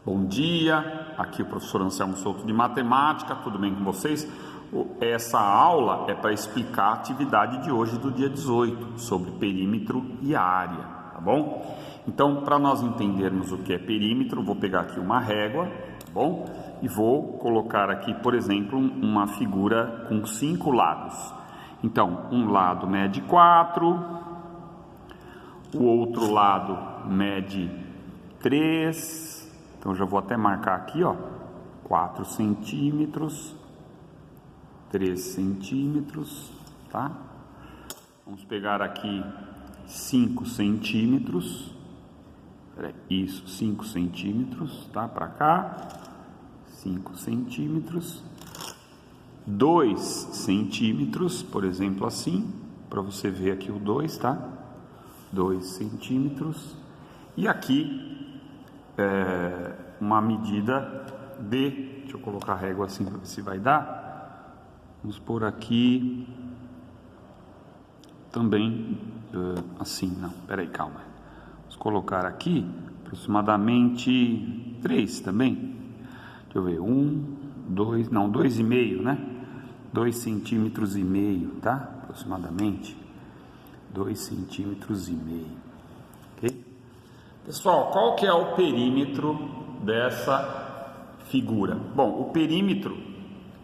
Bom dia, aqui o professor Anselmo Souto de Matemática, tudo bem com vocês? Essa aula é para explicar a atividade de hoje do dia 18, sobre perímetro e área, tá bom? Então, para nós entendermos o que é perímetro, vou pegar aqui uma régua, tá bom? E vou colocar aqui, por exemplo, uma figura com 5 lados. Então, um lado mede 4, o outro lado mede 3, então já vou até marcar aqui, ó, 4 centímetros, 3 centímetros, tá? Vamos pegar aqui 5 centímetros, isso, 5 centímetros, tá? Para cá, 5 centímetros, 2 centímetros, por exemplo, assim, para você ver aqui o 2, tá? 2 centímetros, e aqui uma medida de, deixa eu colocar a régua assim para ver se vai dar, vamos pôr aqui também assim, não, peraí, calma, vamos colocar aqui aproximadamente 3 também, deixa eu ver, 2,5, né, 2,5 centímetros, tá, aproximadamente 2,5 centímetros, ok? Pessoal, qual que é o perímetro dessa figura? Bom, o perímetro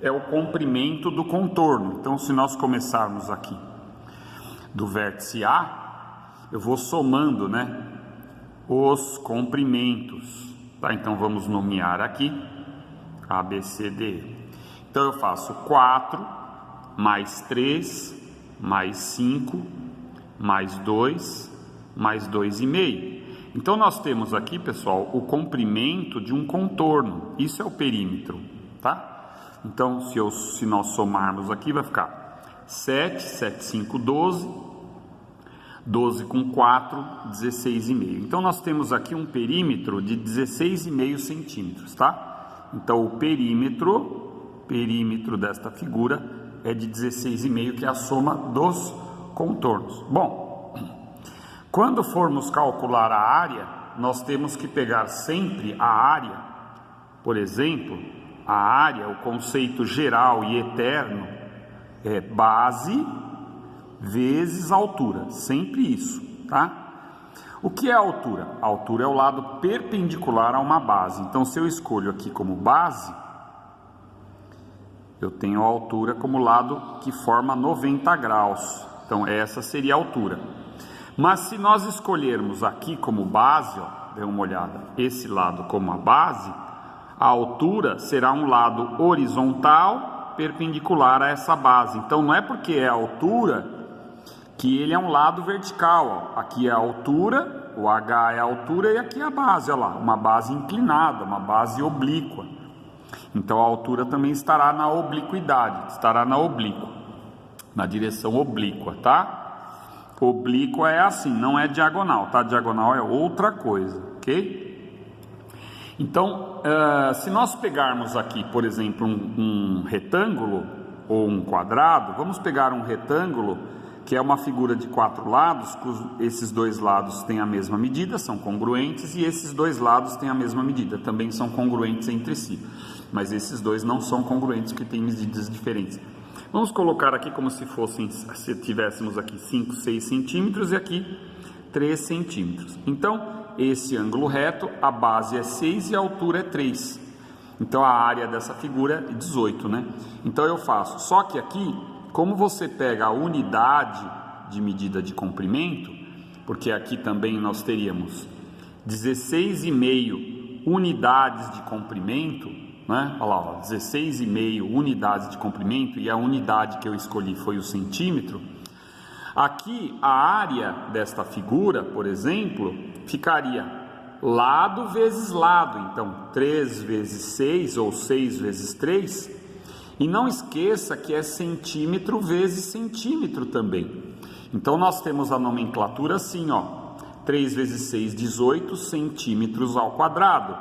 é o comprimento do contorno. Então, se nós começarmos aqui do vértice A, eu vou somando, né, os comprimentos, tá? Então, vamos nomear aqui A, B, C, D. Então, eu faço 4 mais 3 mais 5 mais 2 mais 2,5. Então, nós temos aqui, pessoal, o comprimento de um contorno. Isso é o perímetro, tá? Então, se nós somarmos aqui, vai ficar 7, 7, 5, 12. 12 com 4, 16,5. Então, nós temos aqui um perímetro de 16,5 centímetros, tá? Então, o perímetro desta figura é de 16,5, que é a soma dos contornos. Bom, quando formos calcular a área, nós temos que pegar sempre a área. Por exemplo, a área, o conceito geral e eterno, é base vezes altura, sempre isso, tá? O que é a altura? A altura é o lado perpendicular a uma base. Então, se eu escolho aqui como base, eu tenho a altura como lado que forma 90 graus. Então, essa seria a altura. Mas se nós escolhermos aqui como base, ó, dê uma olhada, esse lado como a base, a altura será um lado horizontal perpendicular a essa base. Então, não é porque é a altura que ele é um lado vertical, ó. Aqui é a altura, o H é a altura e aqui é a base, ó lá, uma base inclinada, uma base oblíqua. Então, a altura também estará na obliquidade, estará na oblíqua, na direção oblíqua, tá? Oblíqua é assim, não é diagonal, tá? Diagonal é outra coisa, ok? Então, se nós pegarmos aqui, por exemplo, um retângulo ou um quadrado, vamos pegar um retângulo, que é uma figura de 4 lados, esses 2 lados têm a mesma medida, são congruentes, e esses 2 lados têm a mesma medida, também são congruentes entre si, mas esses 2 não são congruentes, porque têm medidas diferentes. Vamos colocar aqui como se tivéssemos aqui 5, 6 centímetros e aqui 3 centímetros. Então, esse ângulo reto, a base é 6 e a altura é 3. Então, a área dessa figura é 18, né? Então, eu faço. Só que aqui, como você pega a unidade de medida de comprimento, porque aqui também nós teríamos 16,5 unidades de comprimento, né? Olha lá, 16,5 unidades de comprimento, e a unidade que eu escolhi foi o centímetro. Aqui a área desta figura, por exemplo, ficaria lado vezes lado, então 3 vezes 6 ou 6 vezes 3, e não esqueça que é centímetro vezes centímetro também. Então nós temos a nomenclatura assim, ó, 3 vezes 6, 18 centímetros ao quadrado,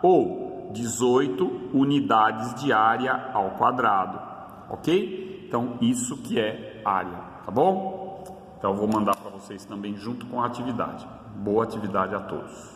ou 18 unidades de área ao quadrado, ok? Então, isso que é área, tá bom? Então, eu vou mandar para vocês também junto com a atividade. Boa atividade a todos.